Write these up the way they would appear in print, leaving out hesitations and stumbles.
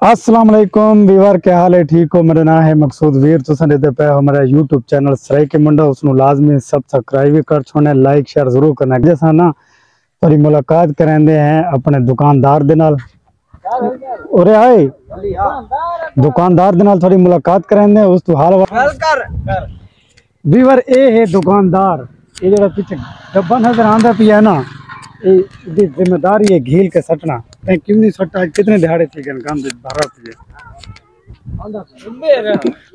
अस्सलाम वालेकुम वीवर, क्या हाल है? ठीक हो? मेरा नाम है मकसूद वीर। तुम देते पे हमारा यूट्यूब चैनल सराय के मुंडा, उसनु लाजमी सब्सक्राइब भी कर छोड़ना, लाइक शेयर जरूर करना। जैसा ना थोड़ी मुलाकात करेंदे हैं अपने दुकानदार दे नाल। ओरे आए दुकानदार दे नाल थोड़ी मुलाकात करेंदे उस तो हाल कर वीवर। ए है दुकानदार, ये जरा पीछे डब्बा नजर आंदा पिया ना, ये जिम्मेदारी है घील के सटना। क्यों नहीं सट्टा? कितने दिहाड़े थी काम भरा पिए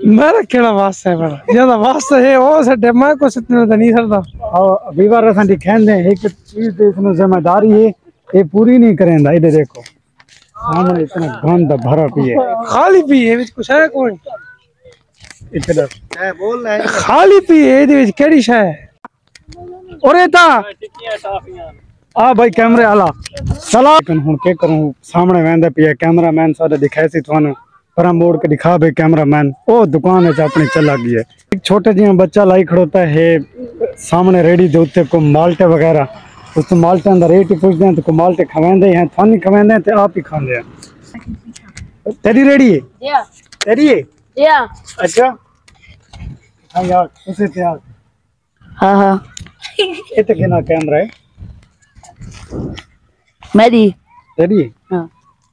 मेरा केड़ा वास्ता है? बड़ा ज्यादा वास्ता है वो सटे मैं को इतने तो नहीं सरदा। और वीवर असां दिखांदे एक चीज दे, इसमें जिम्मेदारी है ये पूरी नहीं करेंदा। इधर देखो सामने इतना गंद भरा पिए, खाली पिए विच कुछ है कोई? इधर है बोल रहे हैं खाली पिए दे विच केड़ी शय है? ओरे ता आ भाई कैमरे आला चला। लेकिन हुन के करूं, सामने वेंदा पिया कैमरामैन साडे दिखाए सी थानू पर मोड़ के दिखा भाई कैमरामैन ओ दुकान है अपनी चला गई है। एक छोटे जिहा बच्चा लाई खड़ोता है सामने रेडी दे उत्ते को माल्टे वगैरह, उस माल्टे अंदर रेट ही पूछते हैं तो को माल्टे खवेंदे हैं, थानी खवेंदे हैं तो आप ही खांदे हैं। तेरी रेडी है? या तेरी है? या अच्छा हाँ यार उसे तैयार। हाँ हाँ ये तो किना कैमरा है? मेरी तेरी है? हाँ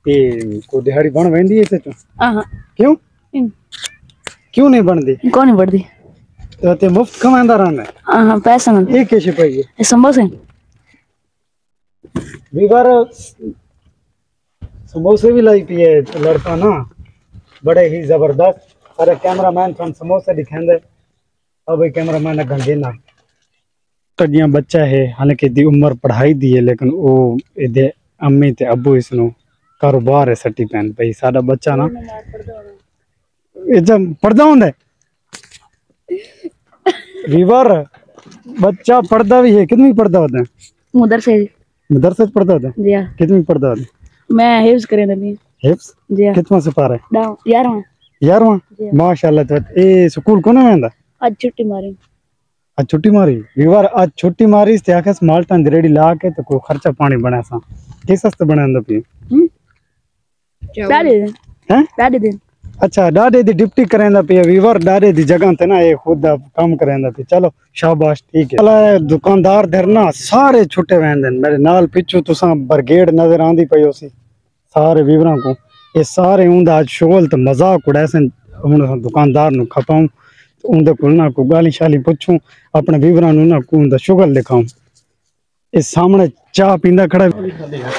ये को दिहाड़ी बन वेंदी है तो हाँ क्यों क्यों नहीं बनदी? कौन नहीं बढ़ती? तो ते मुफ्त कमांदा रहना है। हाँ हाँ पैसा मन ये कैसे पाइए? ये समोसे वीवर समोसे भी लाई पिए लड़का ना, बड़े ही जबरदस्त। अरे कैमरामैन थन समोसे दिखांदे। अब कैमरामैन गंगे ना तजिया बच्चा है, हालांकि दी उम्र पढ़ाई दी है लेकिन वो इदे अम्मी ते अब्बू इसनु कारोबार है सटी पैन भाई साडा बच्चा ना ये जब पढ़दा हुंदा वीवर बच्चा पढ़दा भी है। कितनी पढ़दा होता है? मदरसे मदरसे पढ़दा होता है? जी हाँ कितनी पढ़दा होता है? मैं हिफ्ज करे दबी हिफ्स जी हाँ कितना से पारा है? 11वां 11वां माशाल्लाह। तो ए स्कूल को ना वेंदा? आज छुट्टी मारी। आज छुट्टी मारी वीवर, आज छुट्टी मारी ते आखस माल्टा रेडी ला के तो को खर्चा पानी बना सा के सस्ते बनांदा पी दादी दिन हैं दादी दिन अच्छा डाडे दी डिप्टी करेंदा पे वीवर, डाडे दी जगह ते ना ये खुद काम करेंदा पे। चलो शाबाश ठीक है। चला दुकानदार धरना सारे छुट्टे वेंदे मेरे नाल पिछू तुसा ब्रिगेड नजर आंदी पई ओसी सारे वीवरां को ये सारे उंदा आज शोल ते मजाक उड़ासन। हुन दुकानदार नु खपाऊं उंदे कोल ना को गाली शाली पूछूं अपने वीवरां नु ना को उंदा शुगल दिखाऊं। इस सामने चाह पींदा खड़ा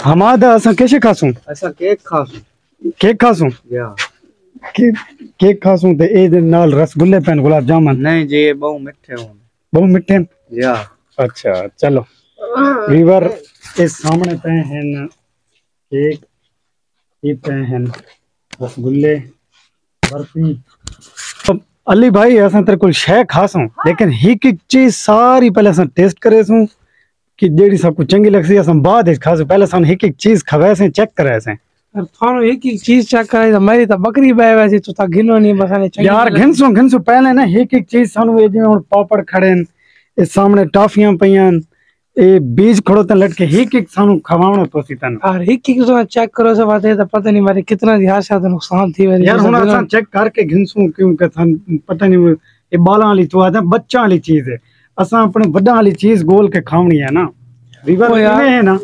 हमादा असा कैसे खासूं? ऐसा केक खासूं या केक खासूं ते ए दे नाल रसगुल्ले पेन गुलाब जामुन नहीं जी, ये बहु मिठे हों बहुत मिठे या। अच्छा चलो वीवर इस सामने पे हैं केक, ये पे हैं रसगुल्ले बर्फी। तो अली भाई असा तेरे को शय खासूं लेकिन एक एक चीज सारी पहले असा टेस्ट करे सूं कि जेडी सबको चंगी लगसी असा बाद इस खासू। पहले सन एक एक चीज खवे से चेक करे से थानो एक एक चीज चेक करे तो मेरी तो बकरी बे वैसी तो ता गिनो नहीं बसाने चाहिए यार। घिनसो पहले ना एक एक चीज सानू ये जिवें हुण पापड़ खड़े न, इस सामने टाफियां पईयां, ए बीज खड़ो तन लटके एक एक सानू खवावणो पोसी तन। और एक एक तो चेक करो से बात है तो पता नहीं मारे कितना दिहासा तो नुकसान थी वेरी यार हुण असां चेक करके घिनसू क्यों के थन पता नहीं ये बालां वाली तो आदा बच्चा वाली चीज है। असां अपने बड्डा वाली चीज गोल के खावणी है ना वीवर इवें है ना।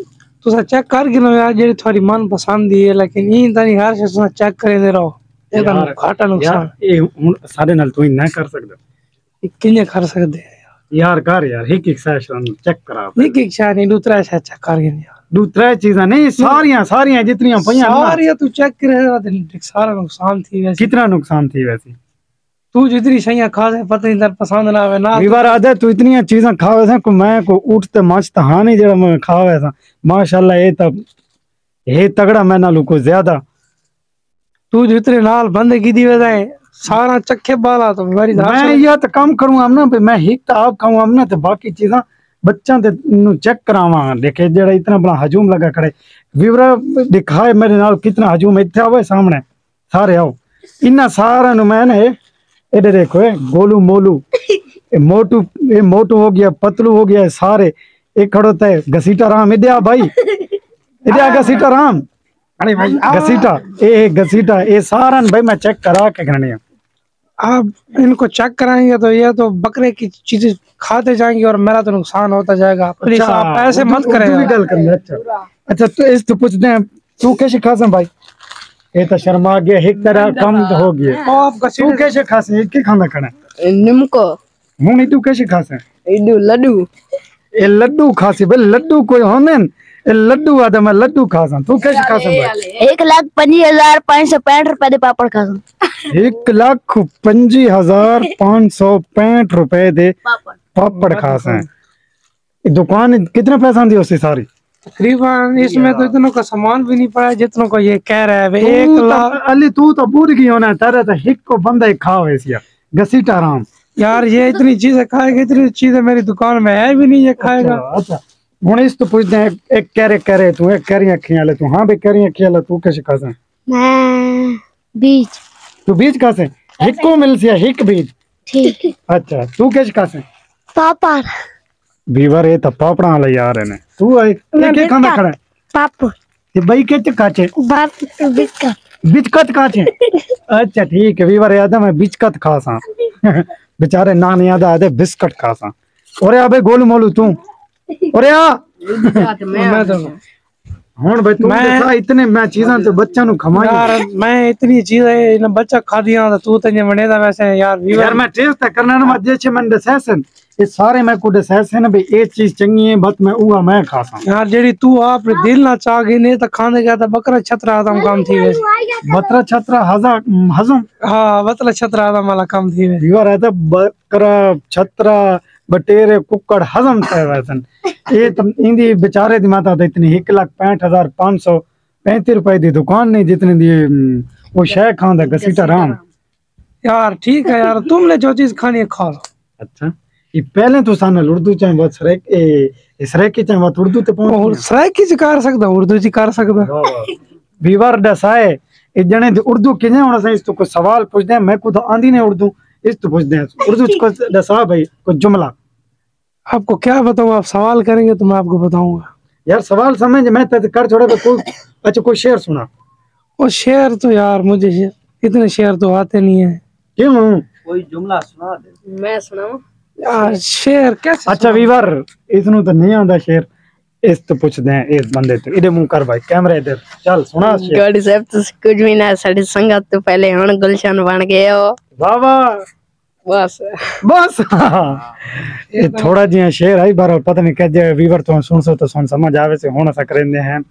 तुसा चेक कर गिनो यार जेडी थोड़ी मन पसंद दी है लेकिन ई तनी हर से तुसा चेक करे दे रहो ये तो घाटा नुकसान ये हुण साडे नाल तू ना कर सकदा। किने कर सकदे यार कर यार एक एक सैशन चेक करा एक एक शा नहीं दूसरा शा चेक कर गिन यार दूसरा चीज़ां नहीं सारियां जितनी पईयां सारियां तू चेक करे सारा नुकसान थी वैसे। कितना नुकसान थी वैसे? तू जितनी सही खा से पता नहीं तेरे पसंद ना आवे ना वीवर आदे तू इतनी चीज़ां खावे से को मैं को उठते मस्त हां नहीं जेड़ा मैं खावे सा माशाल्लाह ये तगड़ा मैं नालू को ज्यादा। तू जितने नाल बंदे की दी वजह सारा चखे बाला तो मेरी मैं या तो काम करूं हम ना मैं हिक तो आप खाऊं हम ना तो बाकी चीज़ां बच्चा ते नु चेक करावा देखे जेड़ा इतना बड़ा हजूम लगा खड़े वीवर दिखाए मेरे नाल कितना हजूम इत्थे आवे सामने सारे आओ इन्ना सारा नु मैं ने इधर देखो गोलू मोलू ये मोटू हो गया पतलू हो गया सारे एक खड़ोता है घसीटा राम इधर भाई इधर घसीटा राम अरे भाई घसीटा ए घसीटा ये सारा भाई मैं चेक करा के करनी है। आप इनको चेक कराएंगे तो ये तो बकरे की चीजें खाते जाएंगे और मेरा तो नुकसान होता जाएगा। प्लीज आप ऐसे मत करेगा। गल करना। अच्छा तो इस तो पूछते हैं तू कैसे खासा भाई? ये तो शर्मा गया एक तरह कम हो गया। तू कैसे खासे एक ही खाना खाना निमको हूं नहीं तू कैसे खासे इडू लड्डू ये लड्डू खासी भाई लड्डू कोई होने ये लड्डू आदे मैं लड्डू खासा तू कैसे खासे भाई? 1,25,565 रुपए दे पापड़ खा 1,25,565 रुपए दे पापड़ खासे। दुकान कितने पैसा दी उससे सारी? तकरीबन इसमें तो इतनों का सामान भी नहीं पड़ा जितनों को ये कह रहा है। 1,00,000 अली तू तो बूढ़ गई होना तेरा तो हिक को बंदा ही खाओ ऐसी घसीटा राम यार ये इतनी चीजें खाएगा इतनी चीजें मेरी दुकान में है भी नहीं ये खाएगा। अच्छा हूं इस तो पूछते हैं एक कह रहे तू एक कह रही अखियां ले तू हाँ भी कह रही अखियां ले तू कैसे खासे? मैं बीज तू बीज खासे हिक को मिल सिया हिक बीज ठीक है। अच्छा तू कैसे खासे? पापड़ बीवर ये तो पापड़ा वाला यार है ने तू एक एक खाना खड़ा पापड़ ये भाई के काचे बाप बिस्कुट बिचकत काचे। अच्छा ठीक है बीवर याद है मैं बिचकत खासा बेचारे नान याद आदे बिस्कट खासा। और अबे गोलू मोलू तू और मैं तो हुन भाई तू देखा इतने मैं चीज़ां तो बच्चा नु खमाई यार मैं इतनी चीजें इन बच्चा खा दिया तो तू तो बने था वैसे यार यार मैं टेस्ट करना ना मत जे मन दसेसन ये सारे मैं को दसेसन भाई ये चीज चंगी है बस मैं उहा मैं खासा यार जेडी तू आप दिल ना चाह गई ने तो खाने गया था बकरा छतरा आदम काम थी वैसे बतरा छतरा हजम हाँ बतला छतरा आदम वाला काम थी वैसे बीवर है तो बकरा छतरा बटेरे कुकड़ हजम थे वैसन ये तो इंदी बेचारे दी माता तो इतनी 1,65,535 रुपए दी दुकान नहीं जितने दी वो शय खांदा घसीटा राम। यार ठीक है यार तुमने जो चीज खानी है खा लो। अच्छा ये पहले तो सानल उर्दू चाहे बहुत सरेकी चाहे बहुत उर्दू ते और पहुंच सराइकी च कर सकदा उर्दू च कर सकदा बीवर दसाए इस जने दी उर्दू किने होना सही इस तो कोई सवाल पूछदे मैं को तो आंदी नहीं उर्दू इस तो पूछदे उर्दू च को दसा भाई कोई जुमला आपको क्या बताऊं आप सवाल करेंगे तो मैं आपको बताऊंगा। यार सवाल समझ मैं तो कर छोड़ा तो कोई अच्छा कोई शेर सुना। वो शेर तो यार मुझे इतने शेर तो आते नहीं है। क्यों कोई जुमला सुना दे। मैं सुनाऊं यार शेर कैसे अच्छा वीवर इसनु तो नहीं आंदा शेर इस तो पूछदे हैं इस बंदे तो इधर मुंह कर भाई कैमरा इधर चल सुना शेर। गॉड साहब तो कुछ भी ना साडी संगत तो पहले हण गुलशन बन गए हो वाह वाह बस बस ये थोड़ा जिहा शेर आई बार पता नहीं कह वीवर तो सुन सो तो सुन समझ आवे से होना सा करेंदे हैं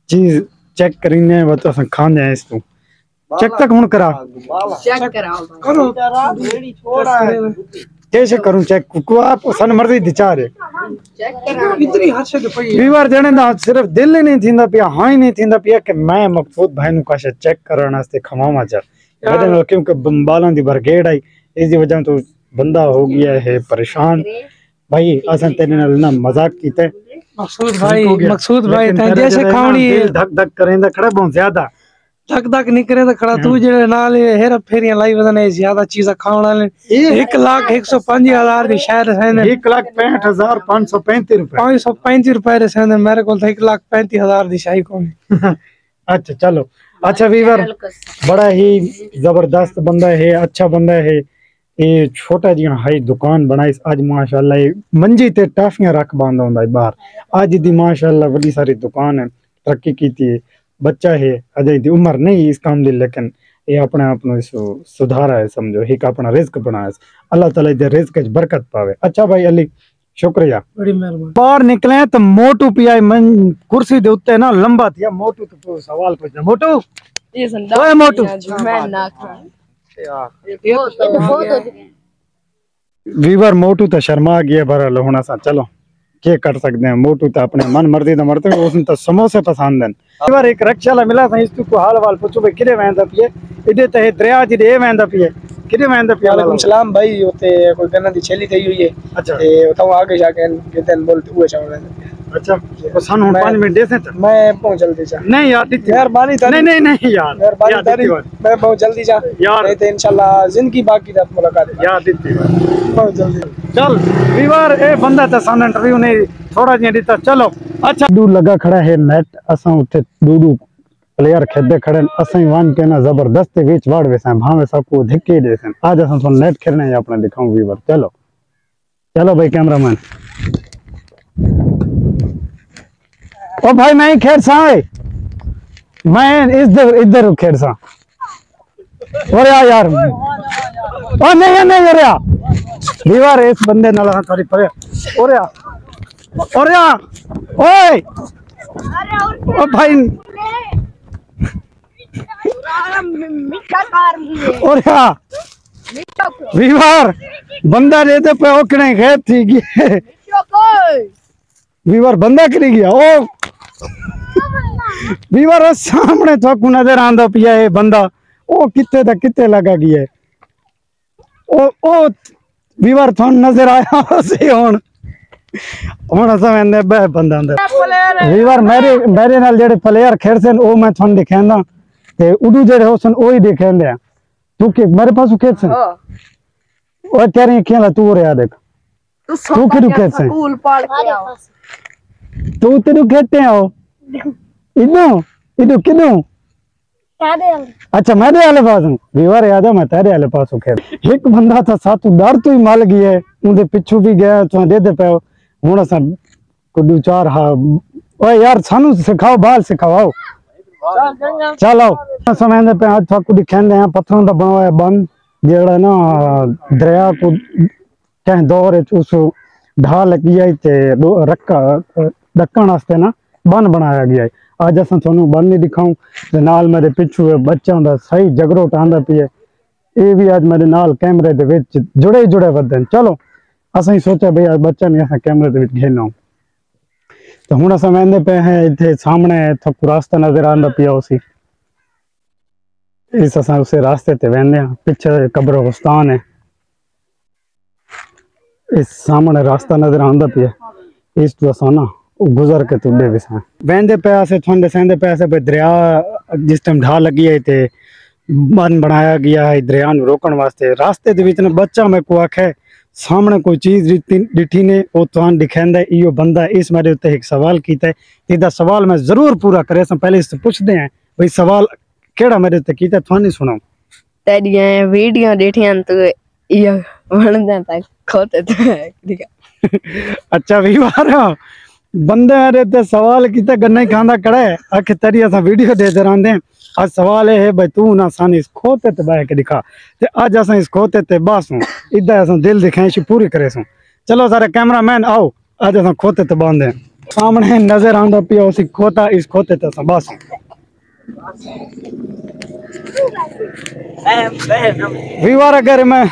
चीज चेक करेंगे वो तो खान जाए इस तू चेक तक हुन करा चेक कराओ करो छोड़ा है कैसे करूं चेक को आप सन मर्जी दिचा रे चेक कराओ इतनी हद से तो पई वीवर जने दा सिर्फ दिल ही नहीं थींदा पिया हां ही नहीं थींदा पिया कि मैं मकसूद भाई नु काशे चेक करन वास्ते खमावा जा बदन क्योंकि बालां दी बरगेड़ आई इस वजह तो बंदा हो गया है परेशान भाई असन तेरे नाल ना मजाक कीते मकसूद भाई तै जैसे खावणी धक धक करेंदा खड़ा बहुत ज्यादा धक धक नहीं करे तो खड़ा तू जेड़े नाल हेरा फेरियां लाई वदने ज्यादा चीज़ा खावण वाले 1,01,05,000 दी शायद है 1,65,535 रुपए 535 रुपए रे सेंदे मेरे को 1,35,000 दी शाही कोनी। अच्छा चलो अच्छा वीवर बड़ा ही जबरदस्त बंदा है अच्छा बंदा है ये छोटा जी हाई दुकान बनाई आज माशाल्लाह ये मंजी ते टाफियां रख बांधा हुंदा बाहर आज दी माशाल्लाह बड़ी सारी दुकान है तरक्की कीती है बच्चा है अजय दी उम्र नहीं इस काम दी लेकिन ये अपने आप नु सुधारा है समझो एक अपना रिस्क बनाया अल्लाह ताला दे रिस्क च बरकत पावे। अच्छा भाई अली शुक्रिया बड़ी मेहरबानी। बाहर निकले तो मोटू पिया मन कुर्सी दे उत्ते ना लंबा थिया मोटू तो सवाल पूछना मोटू ये संदा ओए मोटू मैं ना खा वीवर मोटू तो शर्मा गया भरल होना सा चलो के कर सकते हैं मोटू तो अपने मन मर्जी तो मरते उसने तो समोसे पसंद हैं। वीवर एक रक्षाला मिला था इसको को हाल वाल पूछो भाई किरे वेंदा पिए इदे ते दरिया जी दे वेंदा पिए किरे वेंदा पिए। वालेकुम सलाम भाई ओते कोई गन्ना दी छेली गई हुई है अच्छा ते उतो आगे जाके कितन बोलते हुए चावल अच्छा तो सन 5 मिनट दे से मैं बहुत जल्दी जा नहीं यार मेहरबानी नहीं नहीं नहीं यार मेहरबानी तारी मैं बहुत जल्दी जा यार नहीं तो इंशाल्लाह जिंदगी बाकी रात मुलाकात यार दीदी बहुत जल्दी चल वीवर ए बंदा तो सन इंटरव्यू नहीं थोड़ा जिहा दिता चलो। अच्छा डू लगा खड़ा है नेट असा उठे डूडू प्लेयर खेदे खड़े असई वन के ना जबरदस्ती बीच वाड़ वेसा भावे सबको धिक्के देसन। आज असन तो नेट खेलने या अपना दिखाऊं व्यूवर। चलो चलो भाई कैमरामैन। ओ भाई मैं खेल सा मैं इधर इधर खेल सा। और यार ओ नहीं नहीं अरे व्यूवर इस बंदे नाल थोड़ी पर और ओए ओ भाई और वीवर बंदा देते पे ओकने खेत थी गए वीवर बंदा करी गया ओ वीवर सामने तो को नजर आंदा पिया है बंदा ओ कित्ते तक कित्ते लगा गया ओ वीवर थोन नजर आया से हुन समझने बे बंदा अंदर वीवर मेरे नाल जेड़े प्लेयर खेडसन ओ मैं थोन दिखांदा ते उडू जेड़े होसन ओही दिखांदे तू के मेरे पास खेडसन ओ तेरी खेला तू रे देख तू किदू खेडसन स्कूल पढ़ के आओ तू तेरू खेते हो इदू इदू किदू अच्छा मैं वाले पास हूँ वीवर याद है मैं तेरे वाले पास हूँ। खेल एक बंदा था साथ डर तो ही मल गया उनके पिछू भी गया तो दे दे पे हूं असा कुछ चार हाँ ओए यार सानू सिखाओ बाल सिखाओ चलो समय पे आज थोड़ा कुछ खेलने हैं पत्थरों का बनवाया बन जेड़ा ना दरिया को कहीं दौर उस ढाल लगी ते रक्का ढक्कन वास्ते ना बन बनाया गया है। आज अस थोनू बन नहीं दिखाऊं ते नाल मेरे पिछू बच्चों का सही जगरो टांदा पिए ये भी आज मेरे नाल कैमरे दे विच जुड़े वधन। चलो असें सोचा भाई आज बच्चा नहीं अस कैमरे दे विच घेना तो हुण अस वेंदे पे हैं इत्थे सामने थोड़ा रास्ता नजर आंदा पिया उसी इस अस उसे रास्ते ते वेंदे हां पीछे कब्रिस्तान है इस सामने रास्ता नजर आंदा पिया इस तो असा ना गुजर के तुडे विसा वेंदे पे ऐसे थोंदे सेंदे पे ऐसे दरिया जिस टाइम ढाल लगी है ते बन बनाया गया है दरिया नु रोकण वास्ते रास्ते दे विच ना बच्चा मैं को आखे सामने कोई चीज डिठी ने वो तुहान दिखांदा इयो बंदा इस मेरे उत्ते एक सवाल कीता है इदा सवाल मैं जरूर पूरा करे सं पहले इससे पूछदे हैं भाई सवाल केड़ा मेरे उत्ते कीता तुहान सुनाओ तेरी वीडियो देखियां तो ये वणदा तक खोते तो अच्छा वीवर बंदे मेरे ते सवाल कीता गन्ना खांदा कड़े आखे तेरी असा वीडियो दे रहंदे आज सवाल है भाई तू ना सानी इस खोते ते बह के दिखा ते आज असा इस खोते ते बासू इदा असा दिल दिखाइश पूरी करे सू। चलो सारे कैमरामैन आओ आज असा खोते ते बांधे सामने नजर आंदा पिया उसी खोता इस खोते ते असा बासू वीवर अगर मैं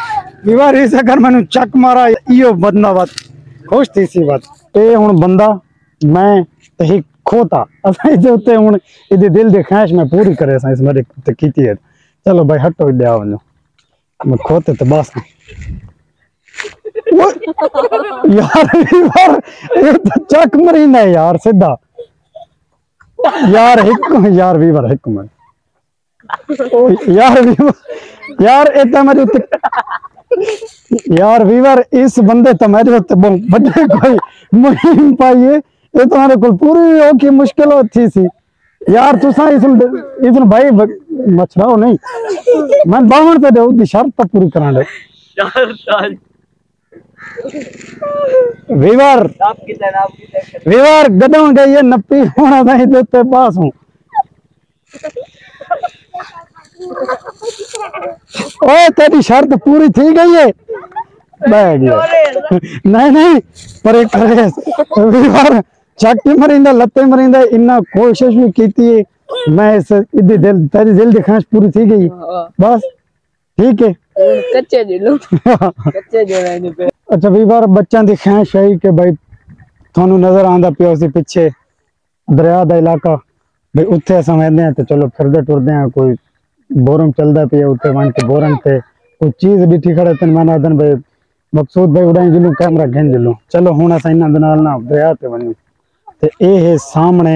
वीवर इस अगर मैंने चक मारा इयो बंदा बात खुश थी सी बात ए हुन बंदा मैं ते खोता असा इदे उत्ते हुन इदे दिल दी ख्वाहिश मैं पूरी करे सा इस मेरे ते कीती है। चलो भाई हटो इदे आओ मैं खोते ते बस यार ये तो चक मरीना है यार सीधा यार यार वीवर एक मिनट ओ यार वीवर यार इतना मेरे उत्ते यार वीवर इस बंदे तो मेरे उत्ते बड़े कोई मुहिम पाइए ये तो मेरे को पूरी ओकी मुश्किल थी सी यार तुसा इसन भाई मछराओ नहीं मैं बावण पे दे शर्त तक पूरी करा दे वीवर वीवर गदों गई है नप्पी होना था इधर ते पास हूं ओए तेरी शर्त पूरी थी गई है नहीं नहीं पर एक वीवर चक्की मरिंदा लत्ते मरिंदा इन्ना कोशिश भी की मैं इस इदी दिल तेरी दिल की ख्वाहिश पूरी थी गई बस ठीक है कच्चे दिलो कच्चे जो पे अच्छा वीवर बच्चा की ख्वाहिश है कि भाई थानू नजर आंदा पिया उसी पीछे दरिया का इलाका भाई उत्थे समझते हैं तो चलो फिरदे टुरदे हैं कोई बोरम चलता पिया उत्ते वन के बोरम पे कोई चीज डिठी खड़े तेन मैं आदन भाई मकसूद भाई उड़ाई जिलू कैमरा घेन जिलू चलो हुण अस इन्हां दे नाल ना दरिया ते वणू ते ए है सामने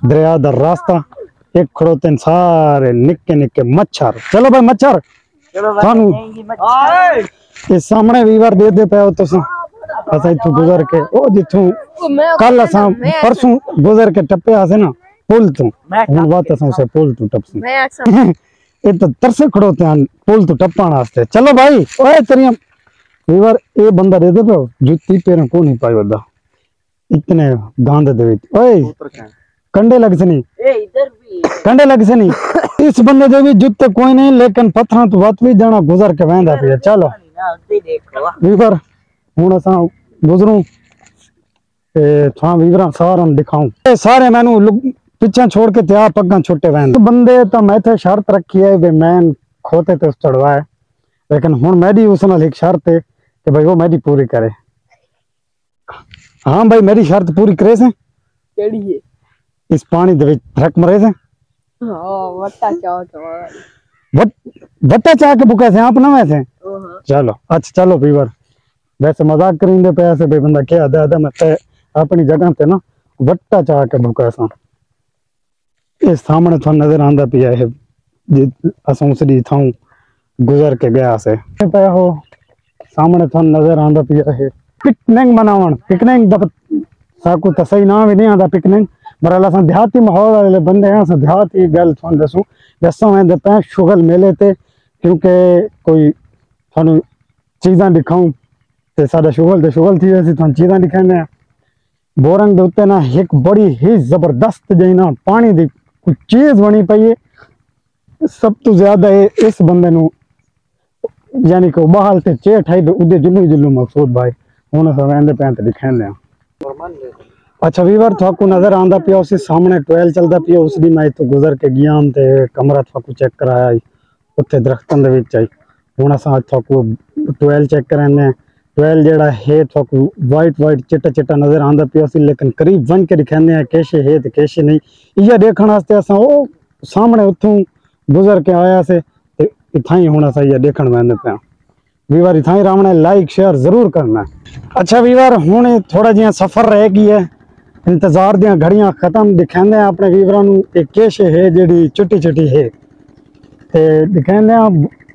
दरिया दा रास्ता एक खड़ोते सारे निक्के निक्के मच्छर। चलो भाई मच्छर थानू ये सामने वीवर दे पे तुस अस इथों गुजर के ओ जिथों कल अस परसों गुजर के टप्पे आसे ना पुल तू हुन बात से पुल तू टप मैं अक्सर ये तो तरसे खड़ोते हैं पुल तू टप्पण वास्ते। चलो भाई ओए तेरिया वीवर ये बंदा दे दे जुत्ती पैरों को नहीं पाई वदा इतने गांध दे विच ओए कंडे लग से नहीं ए इधर भी कंडे लग से नहीं इस बंदे दे भी जुत्ते कोई नहीं लेकिन पत्थरां तो बात भी जाना गुजर के वेंदा पिया। चलो ना उधर देखो वीवर हुन असा गुजरूं ते था वीवरा सारा दिखाऊं ये सारे मैनू पीछे छोड़ के त्या पग्गा छोटे वैन बंदे तो मैं थे शर्त रखी है वे मैन खोते ते चढ़वा है लेकिन हुन मेरी उस नाल एक शर्त है कि भाई वो मेरी पूरी करे। हाँ भाई मेरी शर्त पूरी करे से केड़ी है इस पानी दे विच फरक मरे से हां वट्टा चाओ तो वट्टा चाह के बुका से आप ना वैसे ओह चलो अच्छा चलो वीवर वैसे मजाक करेंगे पे ऐसे भाई बंदा क्या आधा आधा मैं अपनी जगह ते ना वट्टा चाह के बुका सा ये सामने थोड़ा नजर आंदा पिया है जे असा उसदी थाऊ गुजर के गया से पे हो सामने थोड़ा नजर आंदा पिया है पिकनिक मनावण पिकनिक दा साकू तो सही नाम ही नहीं आंदा पिकनिक बरल असा देहाती माहौल वाले बंदे हैं असा देहाती गल थोन दसू दसा मैं पे शुगल मेले ते क्योंकि कोई थानू चीज़ां दिखाऊं ते साडा शुगल थी वैसी थानू चीज़ां दिखाने हैं बोरंग दे उत्ते ना एक बड़ी ही जबरदस्त जी ना पानी दी कुछ चीज बनी पई है सब तो ज्यादा है इस बंदे नु यानी कि बहाल ते चेठ है उदे जुल्लू मकसूद भाई हुन अस वेंदे पे ते दिखाने अच्छा वीवर थाकू नजर आंदा पिया उसी सामने ट्वेल चलदा पिया उस दी मैं तो गुजर के गया ते कमरा थाकू चेक कराया उत्ते दरख्तन दे विच आई हुन अस थाकू ट्वेल चेक कराने ट्वेल जेड़ा है थाकू वाइट चिट्टा चिट्टा नजर आंदा पिया सी लेकिन करीब वन के दिखाने हैं कैसे है ते कैसे नहीं ये देखण वास्ते अस ओ सामने उथों गुजर के आया से ते इथाई हुन अस ये देखण वेंदे पे वीवर इथाई रावणे लाइक शेयर जरूर करना। अच्छा वीवर हुन थोड़ा जिहा सफर रह गई है इंतजार दियां घड़ियां खत्म दिखाने अपने वीवरां नु एक कैसे है जेडी छोटी छोटी है ते दिखाने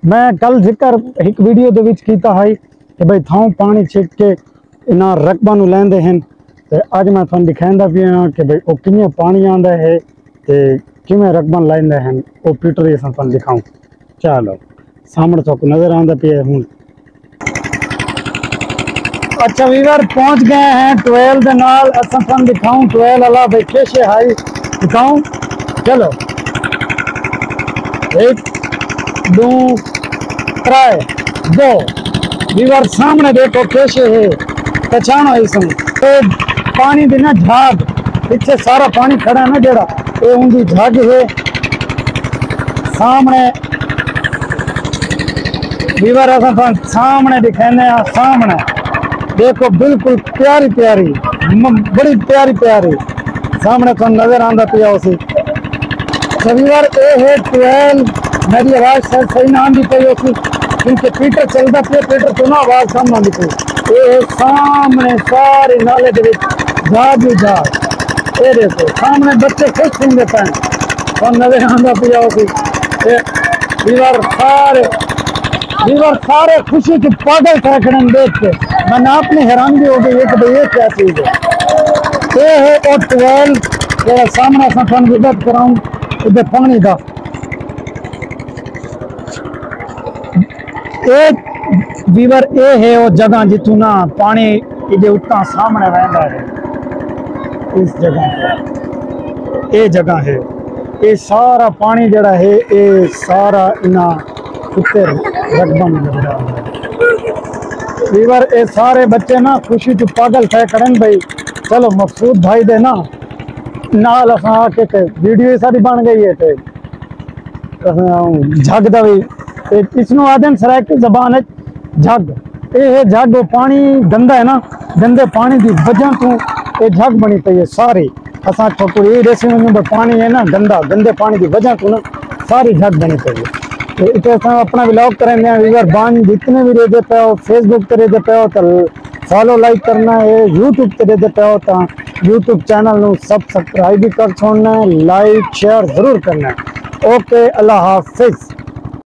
मैं कल जिक्र एक वीडियो दे विच कीता है कि भाई थाऊ पानी छिक के इना रकबा नु लैंदे हैं ते अज मैं थानू दिखांदा पिया कि भाई ओ किवें पानी आंदा है ते किवें रकबा लैंदे हैं ओ पीटर असां थानू दिखाऊं। चलो सामने थाकू नजर आंदा पिया हुन अच्छा वीवर पहुंच गए हैं 12 दे नाल असां थानू दिखाऊं 12 वाला भाई कैसे हाई दिखाऊं। चलो 1 2 3 2 वीवर सामने देखो कैसे है पहचानो इसमें तो पानी देना झाग पीछे सारा पानी खड़ा है ना जेड़ा ये उनकी झाग है सामने वीवर असां सामने दिखाने सामने देखो बिल्कुल प्यारी प्यारी बड़ी प्यारी प्यारी सामने तो नजर आंदा पिया उसी वीवर ये है 12 मेरी आवाज शायद सही ना आंदी पई उसी क्योंकि पीटर चलता पे पीटर तो ना आवाज सामने आंदी पई ये सामने सारे नाले दे विच झाग ही झाग ये देखो सामने बच्चे खुश होंगे पे तो नजर आंदा पिया उसी वीवर सारे खुशी की पागल थे खड़न देख के मैंने अपनी हैरानगी हो गई कि भाई ये क्या चीज है ये है और 12 सामने से विजत कराऊं इधर पानी का एक वीवर ये है वो जगह जितू ना पानी इधर उतना सामने रहता है इस जगह पे ये जगह है ये सारा पानी जड़ा है ये सारा इना उत्ते रकबा में लग रहा है वीवर ये सारे बच्चे ना खुशी तो पागल थे करन भाई चलो मकसूद भाई दे ना नाल असा आके ते वीडियो सारी बन गई है ते झग दा भी इसनु आदन सराय की जबान है झग ये है झग वो पानी गंदा है ना गंदे पानी की वजह तो ये झग बनी पई है सारी असा छोटू ये रेसी में पानी है ना गंदा गंदे पानी की वजह तो ना सारी झग बनी पई है तो इतने अपना व्लॉग करेंगे वीवर बान जितने भी रहते पे हो फेसबुक पे रहते पे हो तो फॉलो लाइक करना है यूट्यूब पे रहते पे हो तो यूट्यूब चैनल नु सब्सक्राइब भी कर छोड़ना है लाइक शेयर जरूर करना है। ओके अल्लाह हाफिज।